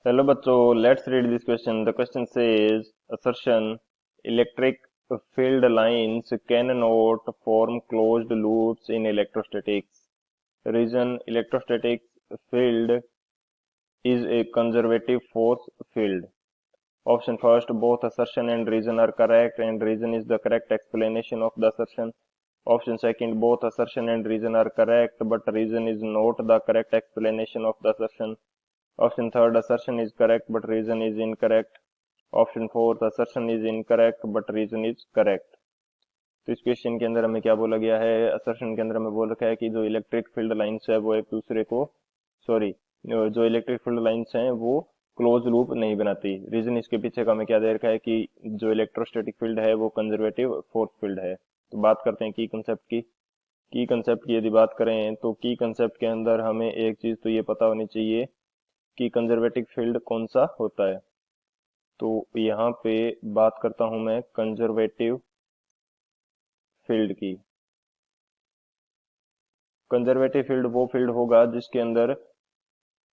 Hello बच्चों, let's read this question. The question says assertion electric field lines cannot form closed loops in electrostatics. Reason: electrostatic field is a conservative force field. Option first: both assertion and reason are correct, and reason is the correct explanation of the assertion. Option second: both assertion and reason are correct, but reason is not the correct explanation of the assertion. Option third: assertion is correct but reason is incorrect. Option fourth: assertion is incorrect but reason is correct. तो इस question के अंदर हमें क्या बोला गया है? assertion के अंदर हमें बोल रखा है कि जो इलेक्ट्रिक फील्ड लाइंस है वो एक दूसरे को सॉरी जो इलेक्ट्रिक फील्ड लाइंस हैं वो क्लोज लूप नहीं बनाती. रीजन इसके पीछे का हमें क्या दे रखा है कि जो इलेक्ट्रोस्टैटिक फील्ड है वो कंजर्वेटिव फोर्स फील्ड है. तो बात करते हैं की कंसेप्ट की. की कंसेप्ट की यदि बात करें तो की कंसेप्ट के अंदर हमें एक चीज तो ये पता होनी चाहिए कि कंजर्वेटिव फील्ड कौन सा होता है. तो यहाँ पे बात करता हूं मैं कंजर्वेटिव फील्ड की. कंजर्वेटिव फील्ड वो फील्ड होगा जिसके अंदर,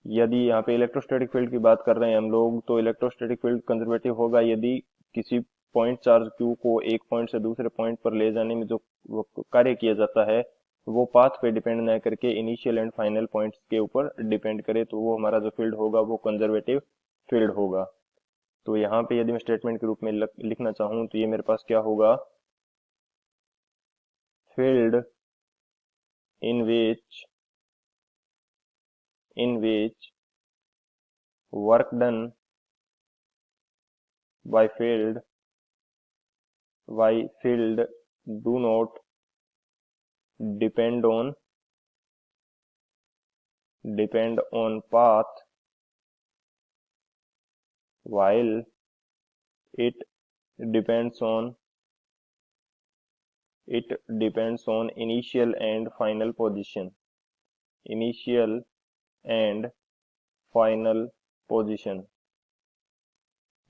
यदि यहाँ पे इलेक्ट्रोस्टैटिक फील्ड की बात कर रहे हैं हम लोग, तो इलेक्ट्रोस्टैटिक फील्ड कंजर्वेटिव होगा यदि किसी पॉइंट चार्ज क्यू को एक पॉइंट से दूसरे पॉइंट पर ले जाने में जो वो कार्य किया जाता है वो पाथ पे डिपेंड न करके इनिशियल एंड फाइनल पॉइंट्स के ऊपर डिपेंड करे, तो वो हमारा जो फील्ड होगा वो कंजर्वेटिव फील्ड होगा. तो यहाँ पे यदि मैं स्टेटमेंट के रूप में लिखना चाहूँ तो ये मेरे पास क्या होगा? field in which work done by field do not depend on path, while it depends on initial and final position.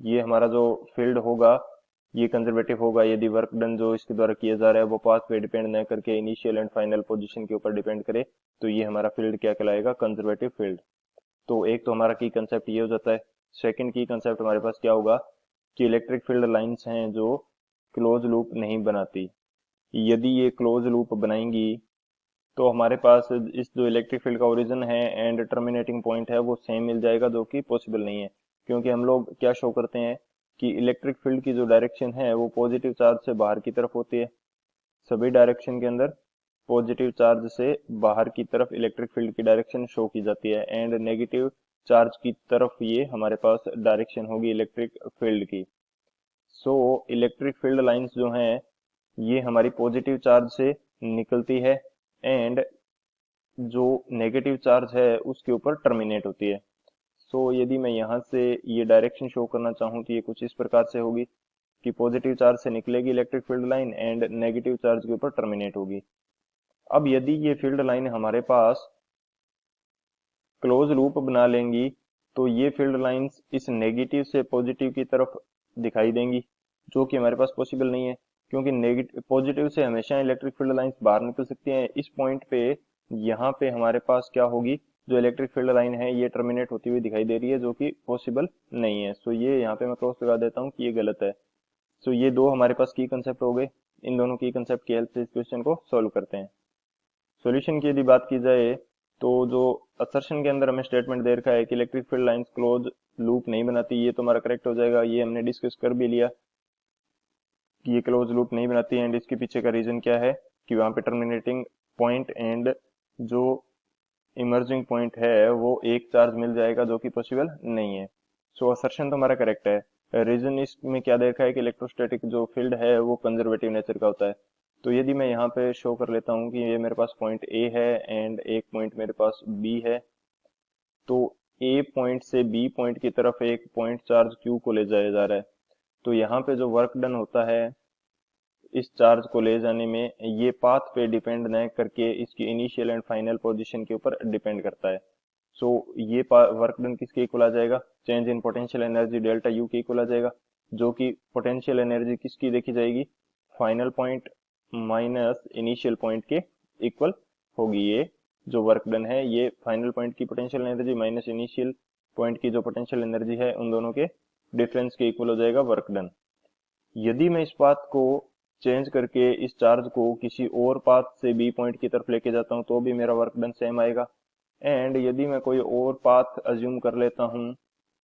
ये हमारा जो फील्ड होगा ये कंजर्वेटिव होगा यदि वर्क डन जो इसके द्वारा किया जा रहा है वो पाथ पे डिपेंड न करके इनिशियल एंड फाइनल पोजीशन के ऊपर डिपेंड करे, तो ये हमारा फील्ड क्या कहलाएगा? Conservative field. तो एक तो हमारा की कंसेप्ट ये हो जाता है. सेकंड की कंसेप्ट हमारे पास क्या होगा कि इलेक्ट्रिक फील्ड लाइंस हैं जो क्लोज लूप नहीं बनाती. यदि ये क्लोज लूप बनाएंगी तो हमारे पास इस जो इलेक्ट्रिक फील्ड का ओरिजिन है एंड टर्मिनेटिंग पॉइंट है वो सेम मिल जाएगा, जो कि पॉसिबल नहीं है. क्योंकि हम लोग क्या शो करते हैं कि इलेक्ट्रिक फील्ड की जो डायरेक्शन है वो पॉजिटिव चार्ज से बाहर की तरफ होती है. सभी डायरेक्शन के अंदर पॉजिटिव चार्ज से बाहर की तरफ इलेक्ट्रिक फील्ड की डायरेक्शन शो की जाती है, एंड नेगेटिव चार्ज की तरफ ये हमारे पास डायरेक्शन होगी इलेक्ट्रिक फील्ड की. सो इलेक्ट्रिक फील्ड लाइंस जो हैं ये हमारी पॉजिटिव चार्ज से निकलती है एंड जो नेगेटिव चार्ज है उसके ऊपर टर्मिनेट होती है. यदि मैं यहाँ से ये डायरेक्शन शो करना चाहूँ तो ये कुछ इस प्रकार से होगी कि पॉजिटिव चार्ज से निकलेगी electric field line and negative charge के ऊपर टर्मिनेट होगी. अब यदि ये फील्ड लाइन हमारे पास क्लोज लूप बना लेंगी तो ये फील्ड लाइंस इस नेगेटिव से पॉजिटिव की तरफ दिखाई देंगी, जो कि हमारे पास पॉसिबल नहीं है. क्योंकि नेगेटिव पॉजिटिव से हमेशा इलेक्ट्रिक फील्ड लाइंस बाहर निकल सकती हैं. इस पॉइंट पे यहाँ पे हमारे पास क्या होगी, जो इलेक्ट्रिक फील्ड लाइन है ये टर्मिनेट होती हुई दिखाई दे रही है, जो कि पॉसिबल नहीं है. ये यहाँ पे मैं क्रॉस लगा देता हूँ कि ये गलत है. ये दो हमारे पास की कंसेप्ट हो गए. इन दोनों की कंसेप्ट की हेल्प से इस क्वेश्चन को सॉल्व करते हैं. सॉल्यूशन की यदि बात की जाए तो जो असर्शन के अंदर हमें स्टेटमेंट दे रखा है कि electric field lines close loop नहीं बनाती, ये तो हमारा करेक्ट हो जाएगा. ये हमने डिस्कस कर भी लिया कि ये क्लोज लूप नहीं बनाती एंड इसके पीछे का रीजन क्या है कि वहां पे टर्मिनेटिंग पॉइंट एंड जो इमर्जिंग पॉइंट है वो एक चार्ज मिल जाएगा, जो कि पॉसिबल नहीं है. असर्शन तो हमारा करेक्ट है. रीजन इसमें क्या देखा है कि इलेक्ट्रोस्टैटिक जो फील्ड है वो कंजर्वेटिव नेचर का होता है. तो यदि मैं यहाँ पे शो कर लेता हूँ कि ये मेरे पास पॉइंट ए है एंड एक पॉइंट मेरे पास बी है, तो ए पॉइंट से बी पॉइंट की तरफ एक पॉइंट चार्ज क्यू को ले जाया जा रहा है. तो यहाँ पे जो वर्क डन होता है इस चार्ज को ले जाने में ये पाथ पे डिपेंड न करके इसकी इनिशियल एंड फाइनल पोजीशन के ऊपर डिपेंड करता है. ये वर्क डन किसके इक्वल आ जाएगा? Change in potential energy delta U के इक्वल आ जाएगा, जो कि पोटेंशियल एनर्जी किसकी देखी जाएगी? Final point minus initial point के इक्वल होगी. ये जो वर्क डन है ये फाइनल पॉइंट की potential energy minus initial point की जो पोटेंशियल एनर्जी है उन दोनों के डिफरेंस के इक्वल हो जाएगा वर्क डन। यदि मैं इस पाथ को चेंज करके इस चार्ज को किसी और पाथ से बी पॉइंट की तरफ लेके जाता हूं तो भी मेरा वर्क डन सेम आएगा। एंड यदि मैं कोई और पाथ अज्यूम कर लेता हूं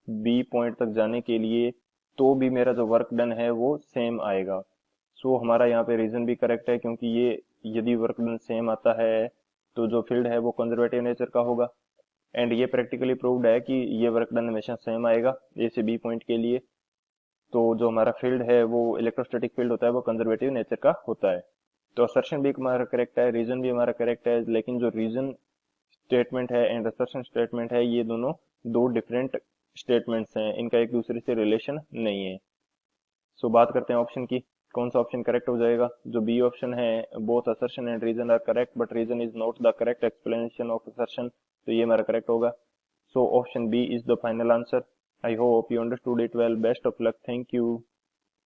बी पॉइंट तक जाने के लिए तो भी मेरा जो वर्क डन है वो सेम आएगा। सो हमारा यहाँ पे रीजन भी करेक्ट है, क्योंकि ये यदि वर्क डन सेम आता है तो जो फील्ड है वो कंजर्वेटिव नेचर का होगा। एंड ये प्रैक्टिकली प्रूव्ड है कि ये वर्क डन हमेशा सेम आएगा ए से बी पॉइंट के लिए। तो जो हमारा फील्ड है वो इलेक्ट्रोस्टैटिक फील्ड होता है वो कंजर्वेटिव नेचर का होता है। तो असर्शन भी हमारा करेक्ट है, रीजन भी हमारा करेक्ट है, लेकिन जो रीजन स्टेटमेंट है एंड असर्शन स्टेटमेंट है ये दोनों दो डिफरेंट स्टेटमेंट्स हैं, इनका एक दूसरे से रिलेशन नहीं है। सो बात करते हैं ऑप्शन की, कौन सा ऑप्शन करेक्ट हो जाएगा। जो बी ऑप्शन है, both assertion and reason are correct but reason is not the correct explanation of assertion, तो ये हमारा करेक्ट होगा। So option B is the final answer. I hope you understood it well. Best of luck. Thank you.